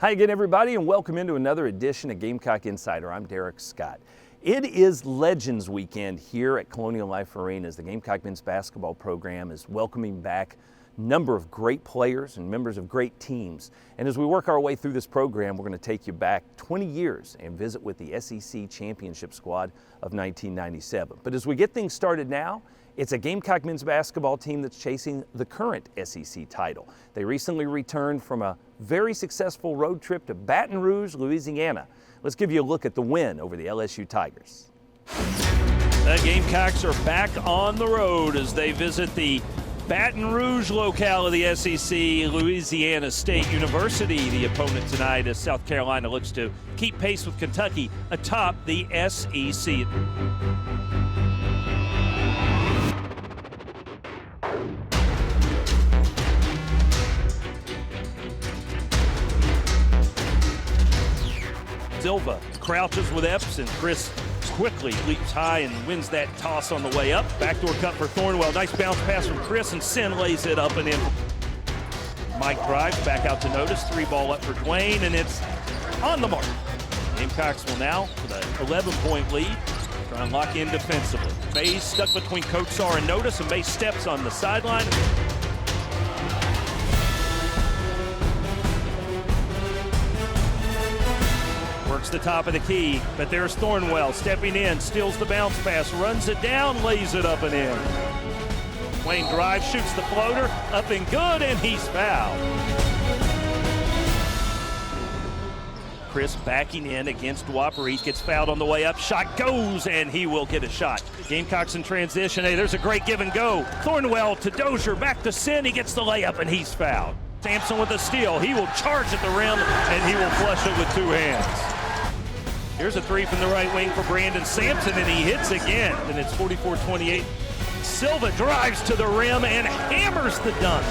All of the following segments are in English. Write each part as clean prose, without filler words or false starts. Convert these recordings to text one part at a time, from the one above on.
Hi again, everybody, and welcome into another edition of Gamecock Insider. I'm Derek Scott. It is Legends Weekend here at Colonial Life Arena as the Gamecock men's basketball program is welcoming back a number of great players and members of great teams. And as we work our way through this program, we're going to take you back 20 years and visit with the SEC championship squad of 1997. But as we get things started now, it's a Gamecock men's basketball team that's chasing the current SEC title. They recently returned from a very successful road trip to Baton Rouge, Louisiana. Let's give you a look at the win over the LSU Tigers. The Gamecocks are back on the road as they visit the Baton Rouge locale of the SEC, Louisiana State University. The opponent tonight as South Carolina looks to keep pace with Kentucky atop the SEC. Silva crouches with Epps, and Chris quickly leaps high and wins that toss on the way up. Backdoor cut for Thornwell. Nice bounce pass from Chris, and Sin lays it up and in. Mike drives back out to Notice. 3-ball up for Dwayne, and it's on the mark. Gamecocks will now, with an 11-point lead, try and lock in defensively. Mays stuck between Kotsar and Notice, and Mays steps on the sideline. Works the top of the key, but there's Thornwell stepping in, steals the bounce pass, runs it down, lays it up and in. Wayne drives, shoots the floater, up and good, and he's fouled. Chris backing in against Whopper. He gets fouled on the way up. Shot goes, and he will get a shot. Gamecocks in transition. Hey, there's a great give and go. Thornwell to Dozier, back to Sin. He gets the layup, and he's fouled. Sampson with a steal. He will charge at the rim, and he will flush it with two hands. Here's a three from the right wing for Brandon Sampson, and he hits again, and it's 44-28. Silva drives to the rim and hammers the dunk.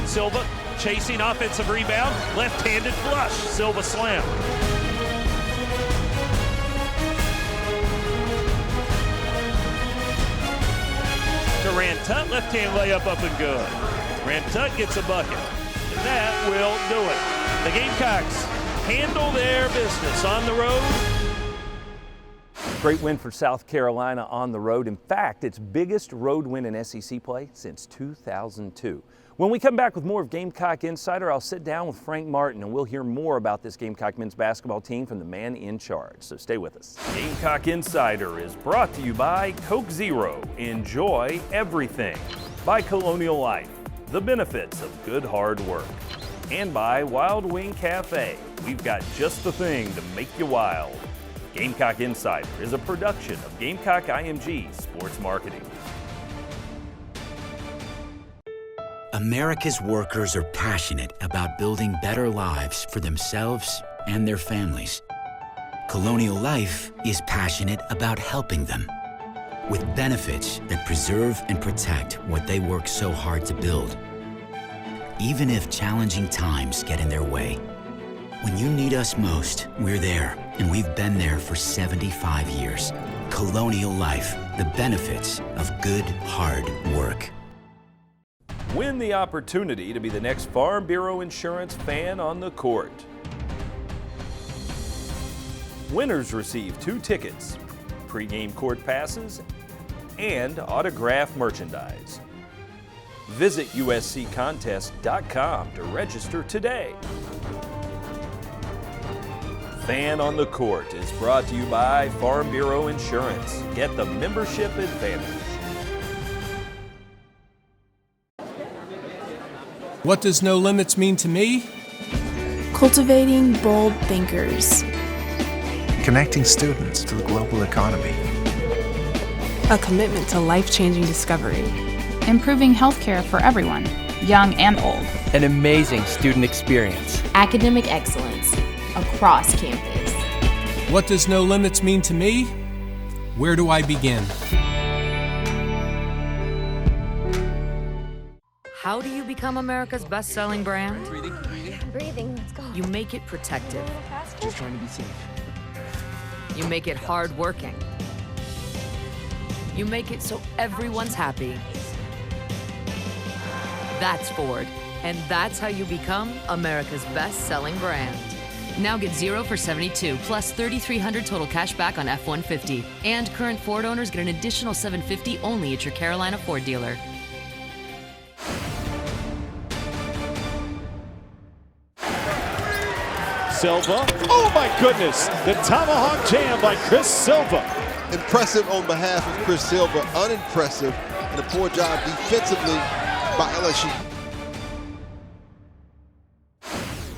Silva chasing offensive rebound, left-handed flush. Silva slam. Rantut, left-hand layup up and good. Rantut gets a bucket, and that will do it. The Gamecocks handle their business on the road. Great win for South Carolina on the road. In fact, its biggest road win in SEC play since 2002. When we come back with more of Gamecock Insider, I'll sit down with Frank Martin and we'll hear more about this Gamecock men's basketball team from the man in charge. So stay with us. Gamecock Insider is brought to you by Coke Zero. Enjoy everything. By Colonial Life, the benefits of good hard work. And by Wild Wing Cafe. We've got just the thing to make you wild. Gamecock Insider is a production of Gamecock IMG Sports Marketing. America's workers are passionate about building better lives for themselves and their families. Colonial Life is passionate about helping them with benefits that preserve and protect what they work so hard to build. Even if challenging times get in their way, when you need us most, we're there, and we've been there for 75 years. Colonial Life, the benefits of good, hard work. Win the opportunity to be the next Farm Bureau Insurance fan on the court. Winners receive 2 tickets, pregame court passes, and autographed merchandise. Visit usccontest.com to register today. Fan on the Court is brought to you by Farm Bureau Insurance. Get the membership advantage. What does no limits mean to me? Cultivating bold thinkers. Connecting students to the global economy. A commitment to life-changing discovery. Improving healthcare for everyone, young and old. An amazing student experience. Academic excellence across campus. What does no limits mean to me? Where do I begin? How do you become America's best-selling brand? Breathing, let's go. You make it protective. Just trying to be safe. You make it hard-working. You make it so everyone's happy. That's Ford, and that's how you become America's best-selling brand. Now get 0 for 72, plus $3,300 total cash back on F-150. And current Ford owners get an additional $750 only at your Carolina Ford dealer. Silva. Oh my goodness! The tomahawk jam by Chris Silva. Impressive on behalf of Chris Silva, unimpressive, and a poor job defensively by LSU.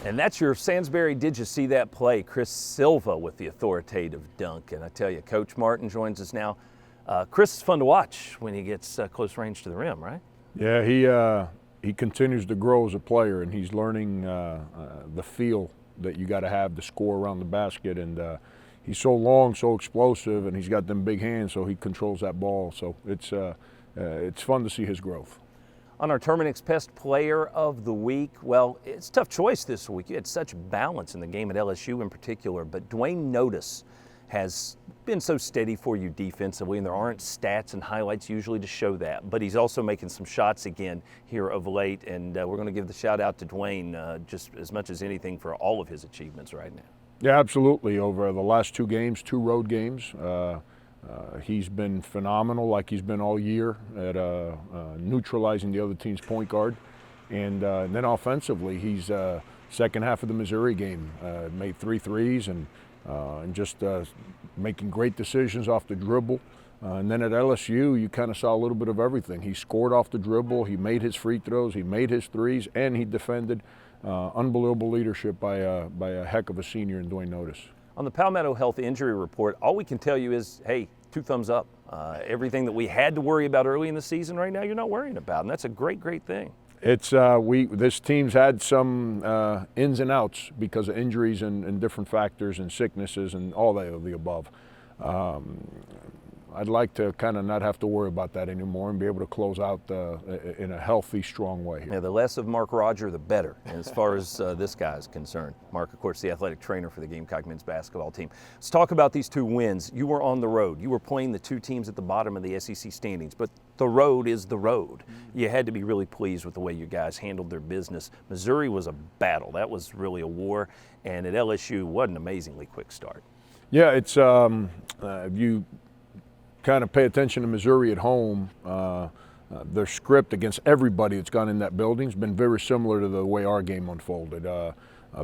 And that's your Sansbury Did You See That play? Chris Silva with the authoritative dunk. And I tell you, Coach Martin joins us now. Chris is fun to watch when he gets close range to the rim, right? Yeah, he continues to grow as a player, and he's learning the feel that you got to have to score around the basket. And he's so long, so explosive, and he's got them big hands, so he controls that ball. So it's fun to see his growth. On our Terminix Pest Player of the Week, well, it's a tough choice this week. You had such balance in the game at LSU in particular, but Dwayne Notice has been so steady for you defensively, and there aren't stats and highlights usually to show that. But he's also making some shots again here of late, and we're going to give the shout out to Dwayne just as much as anything for all of his achievements right now. Yeah, absolutely. Over the last 2 games, 2 road games, he's been phenomenal, like he's been all year at neutralizing the other team's point guard. And then offensively, he's second half of the Missouri game, made 3 threes and just making great decisions off the dribble. And then at LSU, you kind of saw a little bit of everything. He scored off the dribble, he made his free throws, he made his threes, and he defended. Unbelievable leadership by a heck of a senior in Dwayne Notice. On the Palmetto Health Injury Report, all we can tell you is, hey, 2 thumbs up. Everything that we had to worry about early in the season right now, you're not worrying about, and that's a great, great thing. It's this team's had some ins and outs because of injuries and different factors and sicknesses and all of the above. I'd like to kind of not have to worry about that anymore and be able to close out in a healthy, strong way. Yeah, the less of Mark Roger, the better, as far as this guy is concerned. Mark, of course, the athletic trainer for the Gamecock men's basketball team. Let's talk about these 2 wins. You were on the road. You were playing the 2 teams at the bottom of the SEC standings, but the road is the road. You had to be really pleased with the way you guys handled their business. Missouri was a battle. That was really a war. And at LSU, what an amazingly quick start. Yeah, it's if you kind of pay attention to Missouri at home, their script against everybody that's gone in that building has been very similar to the way our game unfolded.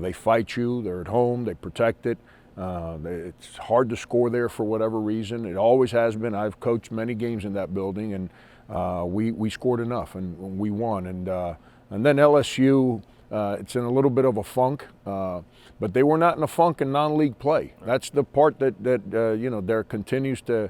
They fight you, they're at home, they protect it. It's hard to score there for whatever reason. It always has been. I've coached many games in that building, and we scored enough, and we won. And then LSU, it's in a little bit of a funk, but they were not in a funk in non-league play. That's the part that there continues to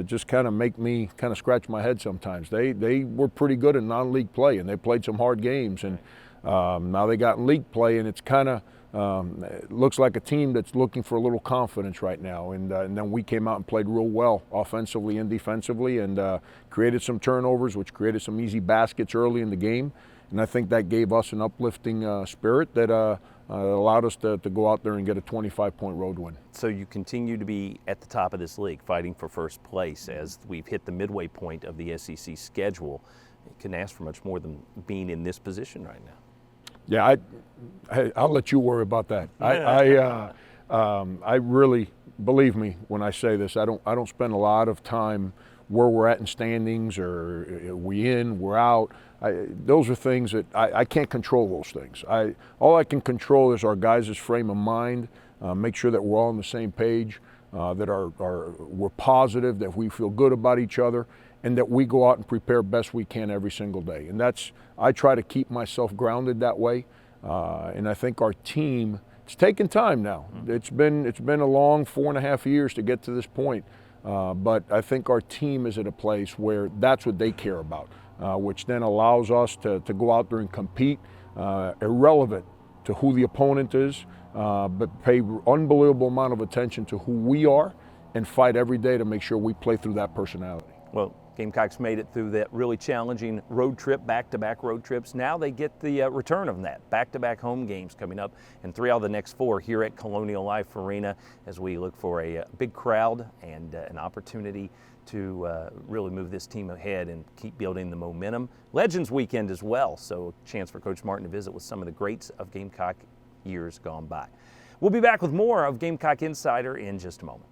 just kind of make me kind of scratch my head sometimes. They were pretty good in non-league play, and they played some hard games, and now they got in league play, and it's kind of it looks like a team that's looking for a little confidence right now. And then we came out and played real well offensively and defensively, and created some turnovers, which created some easy baskets early in the game. And I think that gave us an uplifting spirit that allowed us to go out there and get a 25-point road win. So you continue to be at the top of this league, fighting for first place as we've hit the midway point of the SEC schedule. You couldn't ask for much more than being in this position right now. Yeah, I'll let you worry about that. I really, believe me when I say this, I don't spend a lot of time where we're at in standings, or are we in, we're out. Those are things that I can't control those things. All I can control is our guys' frame of mind, make sure that we're all on the same page, that we're positive, that we feel good about each other, and that we go out and prepare best we can every single day. And I try to keep myself grounded that way. And I think our team, it's taken time now. It's been a long 4.5 years to get to this point. But I think our team is at a place where that's what they care about, which then allows us to go out there and compete, irrelevant to who the opponent is, but pay unbelievable amount of attention to who we are and fight every day to make sure we play through that personality. Well, Gamecocks made it through that really challenging road trip, back-to-back road trips. Now they get the return of that. Back-to-back home games coming up, and 3 out of the next 4 here at Colonial Life Arena as we look for a big crowd and an opportunity to really move this team ahead and keep building the momentum. Legends Weekend as well, so a chance for Coach Martin to visit with some of the greats of Gamecock years gone by. We'll be back with more of Gamecock Insider in just a moment.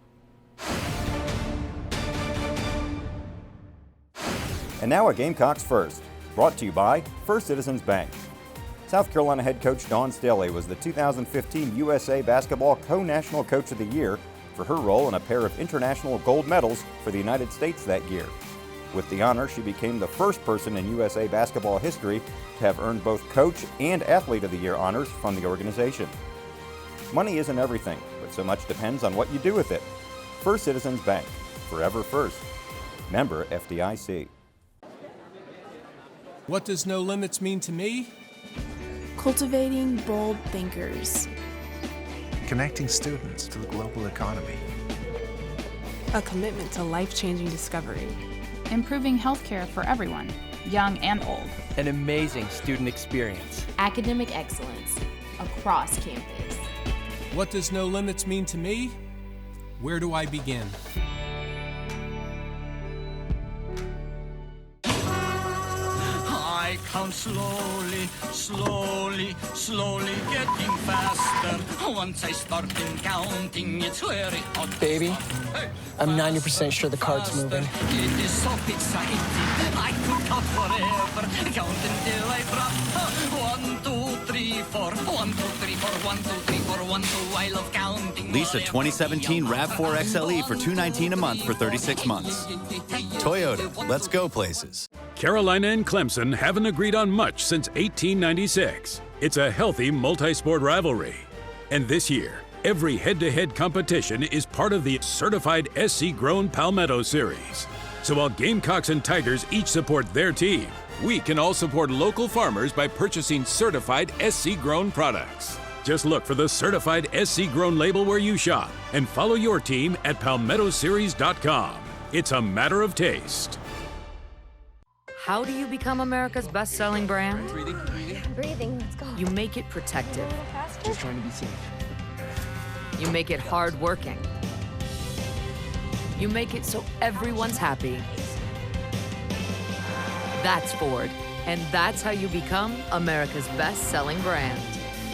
And now a Gamecocks First, brought to you by First Citizens Bank. South Carolina head coach Dawn Staley was the 2015 USA Basketball Co-National Coach of the Year for her role in a pair of international gold medals for the United States that year. With the honor, she became the first person in USA basketball history to have earned both Coach and Athlete of the Year honors from the organization. Money isn't everything, but so much depends on what you do with it. First Citizens Bank, forever first. Member FDIC. What does no limits mean to me? Cultivating bold thinkers. Connecting students to the global economy. A commitment to life-changing discovery. Improving healthcare for everyone, young and old. An amazing student experience. Academic excellence across campus. What does no limits mean to me? Where do I begin? I count slowly, slowly, slowly getting faster. Once I start counting, it's very hot. Baby, I'm 90% sure the cart's moving. It is so exciting. I could count forever. Count until I drop. 1, 2, 3, 4. 1, 2, 3, 4. 1, 2, 3, 4. 1, 2. I love counting. Lease a 2017 RAV4 XLE for $219 a month for 36 months. Toyota, let's go places. Carolina and Clemson haven't agreed on much since 1896. It's a healthy multi-sport rivalry. And this year, every head-to-head competition is part of the certified SC-grown Palmetto Series. So while Gamecocks and Tigers each support their team, we can all support local farmers by purchasing certified SC-grown products. Just look for the certified SC-grown label where you shop and follow your team at palmettoseries.com. It's a matter of taste. How do you become America's best-selling brand? Breathing, let's go. You make it protective. Just trying to be safe. You make it hard-working. You make it so everyone's happy. That's Ford, and that's how you become America's best-selling brand.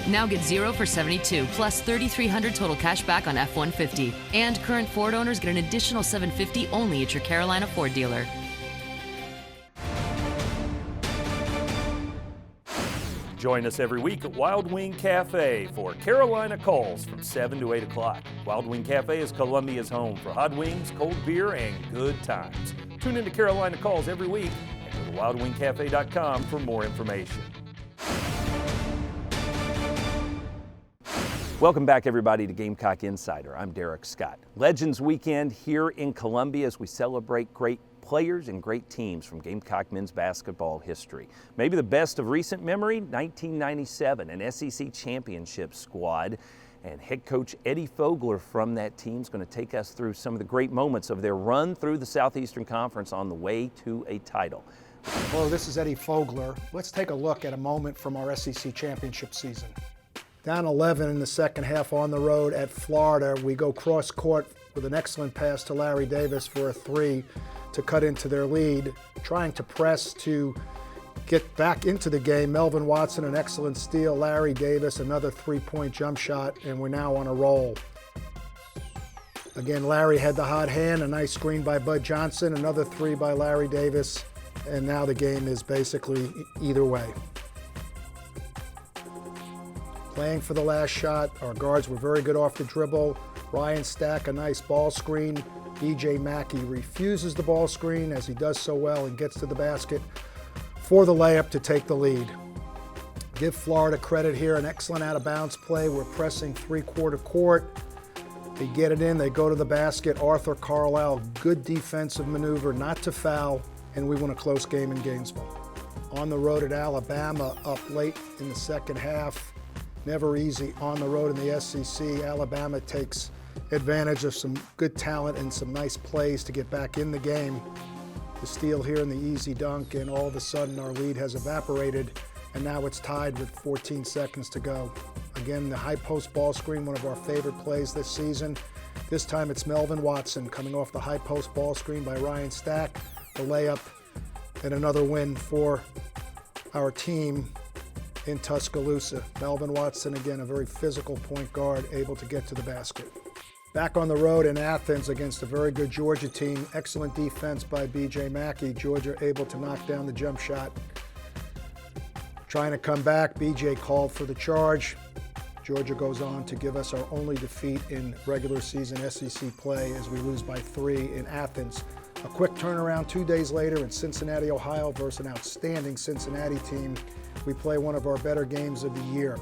Now get 0 for 72, plus $3,300 total cash back on F-150. And current Ford owners get an additional $750 only at your Carolina Ford dealer. Join us every week at Wild Wing Cafe for Carolina Calls from 7 to 8 o'clock. Wild Wing Cafe is Columbia's home for hot wings, cold beer, and good times. Tune into Carolina Calls every week and go to wildwingcafe.com for more information. Welcome back, everybody, to Gamecock Insider. I'm Derek Scott. Legends Weekend here in Columbia as we celebrate great players and great teams from Gamecock men's basketball history. Maybe the best of recent memory, 1997, an SEC championship squad. And head coach Eddie Fogler from that team is going to take us through some of the great moments of their run through the Southeastern Conference on the way to a title. Hello, this is Eddie Fogler. Let's take a look at a moment from our SEC championship season. Down 11 in the second half on the road at Florida, we go cross court with an excellent pass to Larry Davis for a 3 to cut into their lead. Trying to press to get back into the game. Melvin Watson, an excellent steal. Larry Davis, another 3-point jump shot, and we're now on a roll. Again, Larry had the hot hand, a nice screen by Bud Johnson, another 3 by Larry Davis, and now the game is basically either way. Playing for the last shot, our guards were very good off the dribble. Ryan Stack, a nice ball screen. DJ Mackey refuses the ball screen as he does so well and gets to the basket for the layup to take the lead. Give Florida credit here, an excellent out-of-bounds play. We're pressing three-quarter court. They get it in, they go to the basket. Arthur Carlisle, good defensive maneuver, not to foul, and we win a close game in Gainesville. On the road at Alabama, up late in the second half. Never easy on the road in the SEC. Alabama takes advantage of some good talent and some nice plays to get back in the game. the steal here and the easy dunk, and all of a sudden our lead has evaporated, and now it's tied with 14 seconds to go. Again, the high post ball screen, one of our favorite plays this season. This time it's Melvin Watson coming off the high post ball screen by Ryan Stack, the layup, and another win for our team in Tuscaloosa. Melvin Watson, again, a very physical point guard, able to get to the basket. Back on the road in Athens against a very good Georgia team. Excellent defense by B.J. Mackey. Georgia able to knock down the jump shot. Trying to come back, B.J. called for the charge. Georgia goes on to give us our only defeat in regular season SEC play as we lose by 3 in Athens. A quick turnaround 2 days later in Cincinnati, Ohio versus an outstanding Cincinnati team. We play one of our better games of the year.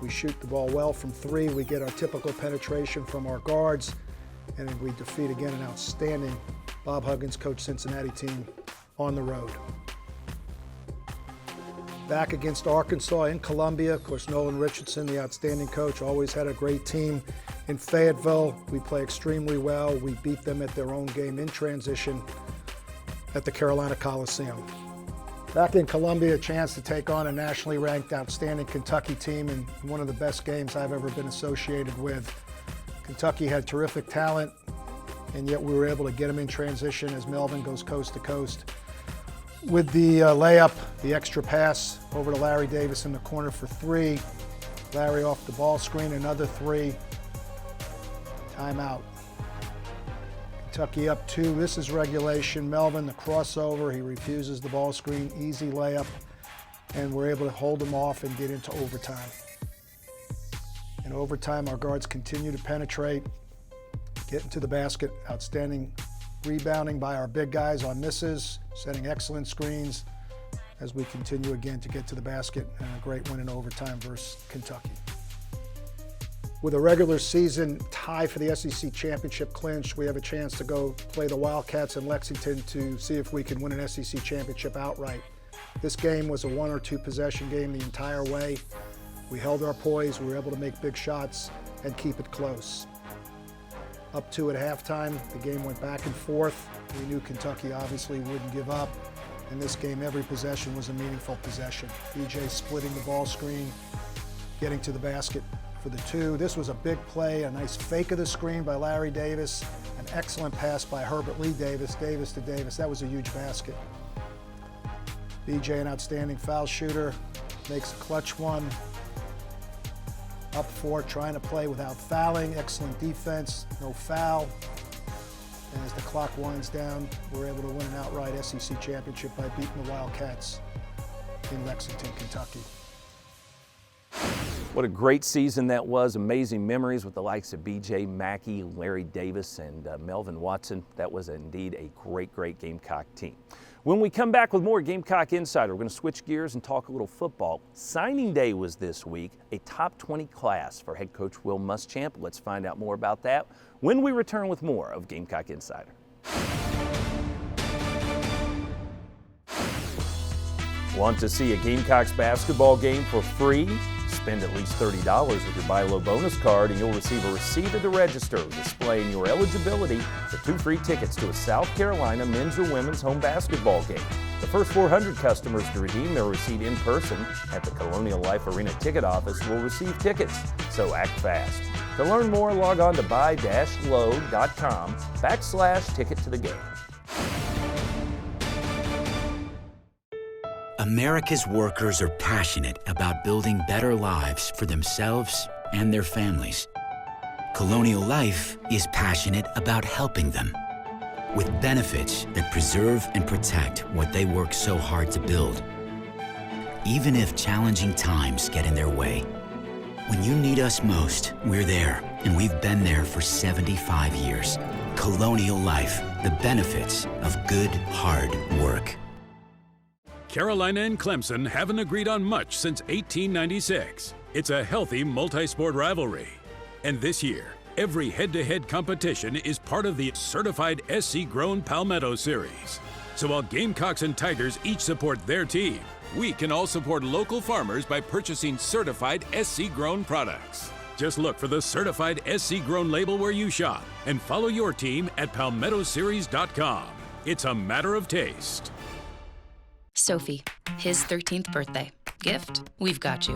We shoot the ball well from 3. We get our typical penetration from our guards, and we defeat again an outstanding Bob Huggins coach Cincinnati team on the road. Back against Arkansas in Columbia. Of course, Nolan Richardson, the outstanding coach, always had a great team. In Fayetteville, we play extremely well. We beat them at their own game in transition at the Carolina Coliseum. Back in Columbia, a chance to take on a nationally ranked, outstanding Kentucky team in one of the best games I've ever been associated with. Kentucky had terrific talent, and yet we were able to get them in transition as Melvin goes coast to coast. With the layup, the extra pass over to Larry Davis in the corner for 3. Larry off the ball screen, another 3. Timeout. Kentucky up 2. This is regulation. Melvin, the crossover. He refuses the ball screen. Easy layup. And we're able to hold him off and get into overtime. In overtime, our guards continue to penetrate, get into the basket. Outstanding rebounding by our big guys on misses, setting excellent screens as we continue again to get to the basket, and a great win in overtime versus Kentucky. With a regular season tie for the SEC championship clinched, we have a chance to go play the Wildcats in Lexington to see if we can win an SEC championship outright. This game was a 1 or 2 possession game the entire way. We held our poise, we were able to make big shots and keep it close. Up 2 at halftime, the game went back and forth. We knew Kentucky obviously wouldn't give up. In this game, every possession was a meaningful possession. BJ splitting the ball screen, getting to the basket for the 2. This was a big play, a nice fake of the screen by Larry Davis, an excellent pass by Herbert Lee Davis, Davis to Davis. That was a huge basket. BJ, an outstanding foul shooter, makes a clutch one. Up 4, trying to play without fouling. Excellent defense, no foul. And as the clock winds down, we're able to win an outright SEC championship by beating the Wildcats in Lexington, Kentucky. What a great season that was. Amazing memories with the likes of B.J. Mackey, Larry Davis, and Melvin Watson. That was indeed a great, great Gamecock team. When we come back with more Gamecock Insider, we're going to switch gears and talk a little football. Signing day was this week, a top 20 class for head coach Will Muschamp. Let's find out more about that when we return with more of Gamecock Insider. Want to see a Gamecocks basketball game for free? Spend at least $30 with your Buy Low bonus card and you'll receive a receipt at the register displaying your eligibility for 2 free tickets to a South Carolina men's or women's home basketball game. The first 400 customers to redeem their receipt in person at the Colonial Life Arena ticket office will receive tickets, so act fast. To learn more, log on to buy-low.com/ticket to the game. America's workers are passionate about building better lives for themselves and their families. Colonial Life is passionate about helping them with benefits that preserve and protect what they work so hard to build. Even if challenging times get in their way, when you need us most, we're there, and we've been there for 75 years. Colonial Life, the benefits of good, hard work. Carolina and Clemson haven't agreed on much since 1896. It's a healthy multi-sport rivalry. And this year, every head-to-head competition is part of the certified SC-grown Palmetto Series. So while Gamecocks and Tigers each support their team, we can all support local farmers by purchasing certified SC-grown products. Just look for the certified SC-grown label where you shop and follow your team at palmettoseries.com. It's a matter of taste. Sophie, his 13th birthday. Gift, we've got you.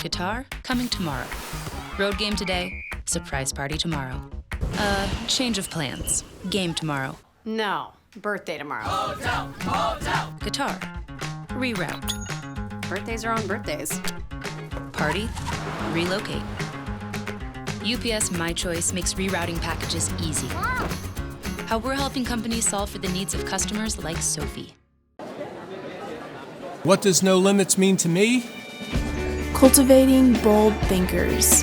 Guitar, coming tomorrow. Road game today, surprise party tomorrow. Change of plans. Game tomorrow. No, birthday tomorrow. Guitar, reroute. Birthdays are on birthdays. Party, relocate. UPS My Choice makes rerouting packages easy. How we're helping companies solve for the needs of customers like Sophie. What does no limits mean to me? Cultivating bold thinkers.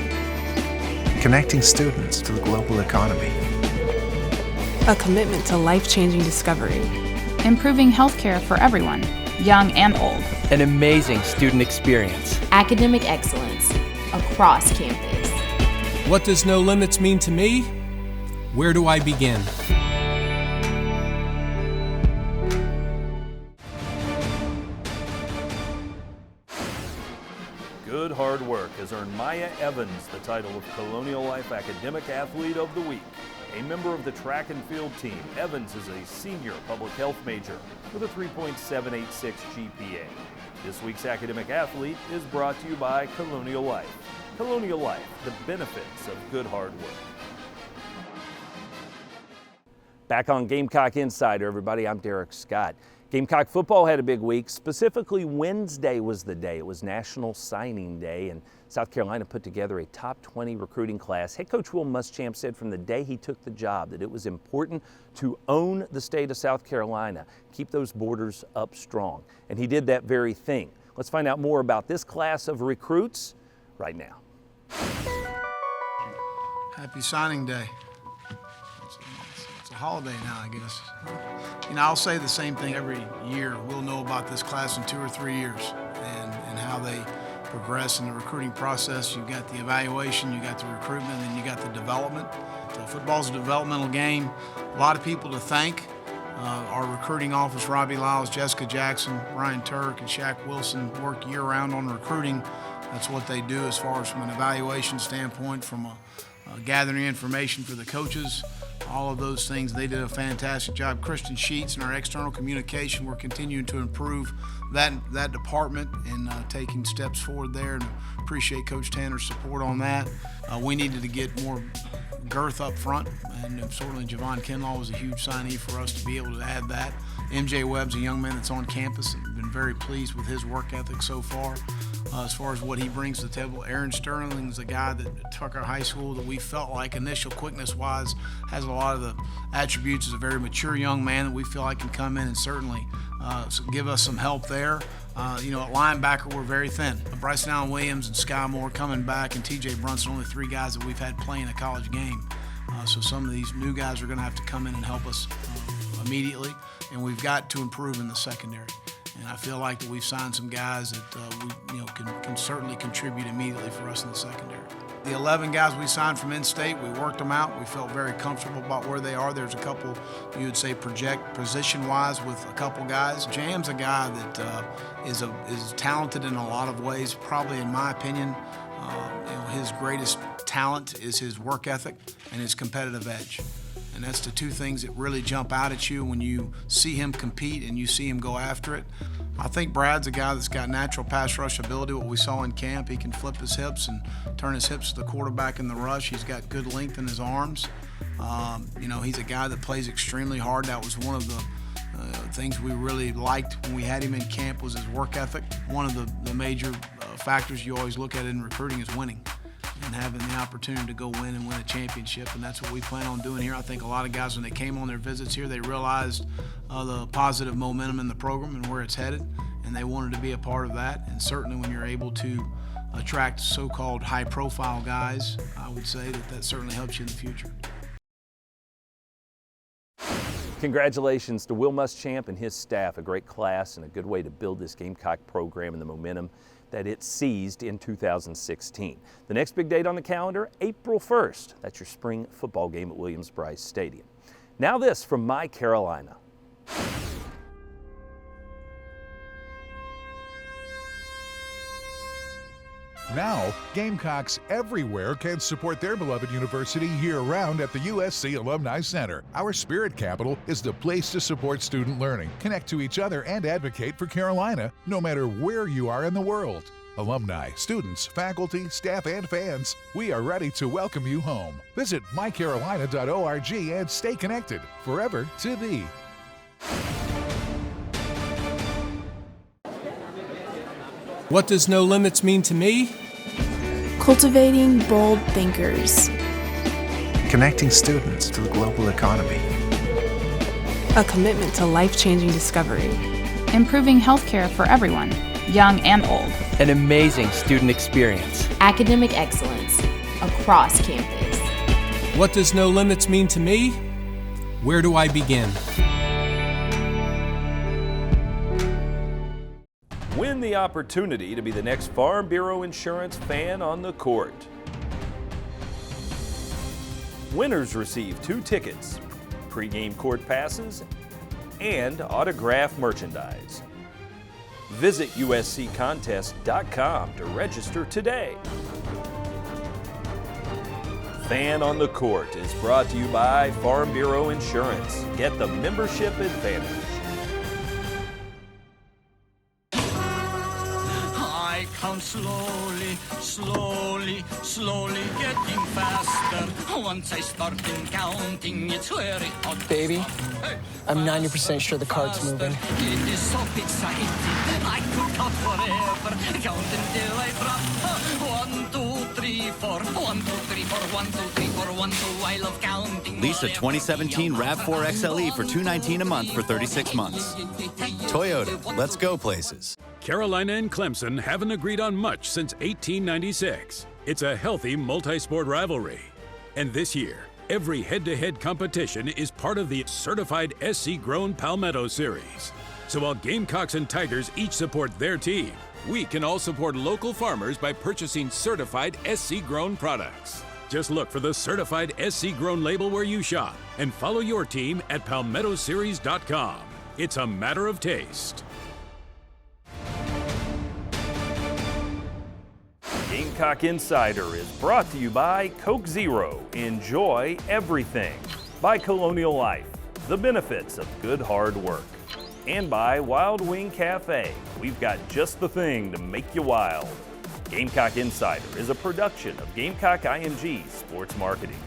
Connecting students to the global economy. A commitment to life-changing discovery. Improving healthcare for everyone, young and old. An amazing student experience. Academic excellence across campus. What does no limits mean to me? Where do I begin? Good hard work has earned Maya Evans the title of Colonial Life Academic Athlete of the Week. A member of the track and field team, Evans is a senior public health major with a 3.786 GPA. This week's academic athlete is brought to you by Colonial Life. Colonial Life, the benefits of good hard work. Back on Gamecock Insider, everybody, I'm Derek Scott. Gamecock football had a big week. Specifically, Wednesday was the day. It was National Signing Day, and South Carolina put together a top 20 recruiting class. Head coach Will Muschamp said from the day he took the job that it was important to own the state of South Carolina, keep those borders up strong. And he did that very thing. Let's find out more about this class of recruits right now. Happy signing day. It's a holiday now, I guess. You know, I'll say the same thing every year. We'll know about this class in 2 or 3 years and how they progress in the recruiting process. You've got the evaluation, you got the recruitment, and you got the development. So football's a developmental game. A lot of people to thank. Our recruiting office, Robbie Lyles, Jessica Jackson, Ryan Turk, and Shaq Wilson work year-round on recruiting. That's what they do as far as from an evaluation standpoint, from gathering information for the coaches, all of those things. They did a fantastic job. Christian Sheets and our external communication, we're continuing to improve that department and taking steps forward there, and appreciate Coach Tanner's support on that. We needed to get more girth up front, and certainly Javon Kinlaw was a huge signee for us to be able to add that. MJ Webb's a young man that's on campus and been very pleased with his work ethic so far. As far as what he brings to the table, Aaron Sterling's a guy that Tucker High School that we felt like initial quickness-wise has a lot of the attributes as a very mature young man that we feel like can come in and certainly give us some help there. You know, at linebacker, we're very thin. Bryson Allen Williams and Sky Moore coming back, and TJ Brunson, only 3 guys that we've had playing a college game. So some of these new guys are going to have to come in and help us immediately, and we've got to improve in the secondary. And I feel like that we've signed some guys that can certainly contribute immediately for us in the secondary. The 11 guys we signed from in-state, we worked them out. We felt very comfortable about where they are. There's a couple, you would say, position-wise with a couple guys. Jam's a guy that is talented in a lot of ways. Probably, in my opinion, his greatest talent is his work ethic and his competitive edge. And that's the 2 things that really jump out at you when you see him compete and you see him go after it. I think Brad's a guy that's got natural pass rush ability. What we saw in camp, he can flip his hips and turn his hips to the quarterback in the rush. He's got good length in his arms. He's a guy that plays extremely hard. That was one of the things we really liked when we had him in camp, was his work ethic. One of the major factors you always look at in recruiting is winning and having the opportunity to go win and win a championship, and that's what we plan on doing here. I think a lot of guys, when they came on their visits here, they realized the positive momentum in the program and where it's headed, and they wanted to be a part of that. And certainly when you're able to attract so-called high-profile guys, I would say that certainly helps you in the future. Congratulations to Will Muschamp and his staff. A great class and a good way to build this Gamecock program and the momentum that it seized in 2016. The next big date on the calendar, April 1st. That's your spring football game at Williams-Brice Stadium. Now this from My Carolina. Now, Gamecocks everywhere can support their beloved university year-round at the USC Alumni Center. Our spirit capital is the place to support student learning, connect to each other, and advocate for Carolina, no matter where you are in the world. Alumni, students, faculty, staff, and fans, we are ready to welcome you home. Visit mycarolina.org and stay connected forever to thee. What does no limits mean to me? Cultivating bold thinkers. Connecting students to the global economy. A commitment to life-changing discovery. Improving healthcare for everyone, young and old. An amazing student experience. Academic excellence across campus. What does no limits mean to me? Where do I begin? Win the opportunity to be the next Farm Bureau Insurance fan on the court. Winners receive 2 tickets, pregame court passes, and autographed merchandise. Visit usccontest.com to register today. Fan on the Court is brought to you by Farm Bureau Insurance. Get the membership advantage. I count slowly, slowly, slowly getting faster. Once I start counting, it's very hot. Baby, I'm 90% sure the card's moving. It is so exciting. I could count forever. Count until I drop. 1, 2, 3, 4. 1, 2, 3, 4. 1, 2, 3, 4. 1, 2. I love counting. Lease a 2017 RAV4 XLE for $219 a month for 36 months. Toyota, let's go places. Carolina and Clemson haven't agreed on much since 1896. It's a healthy multi-sport rivalry. And this year, every head-to-head competition is part of the certified SC-grown Palmetto Series. So while Gamecocks and Tigers each support their team, we can all support local farmers by purchasing certified SC-grown products. Just look for the certified SC-grown label where you shop and follow your team at palmettoseries.com. It's a matter of taste. Gamecock Insider is brought to you by Coke Zero. Enjoy everything. By Colonial Life, the benefits of good hard work. And by Wild Wing Cafe. We've got just the thing to make you wild. Gamecock Insider is a production of Gamecock IMG Sports Marketing.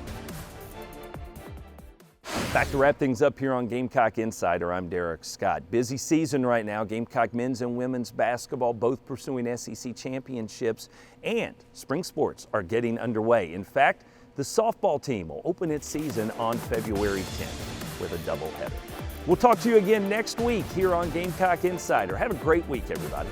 Back to wrap things up here on Gamecock Insider, I'm Derek Scott. Busy season right now. Gamecock men's and women's basketball both pursuing SEC championships, and spring sports are getting underway. In fact, the softball team will open its season on February 10th with a doubleheader. We'll talk to you again next week here on Gamecock Insider. Have a great week, everybody.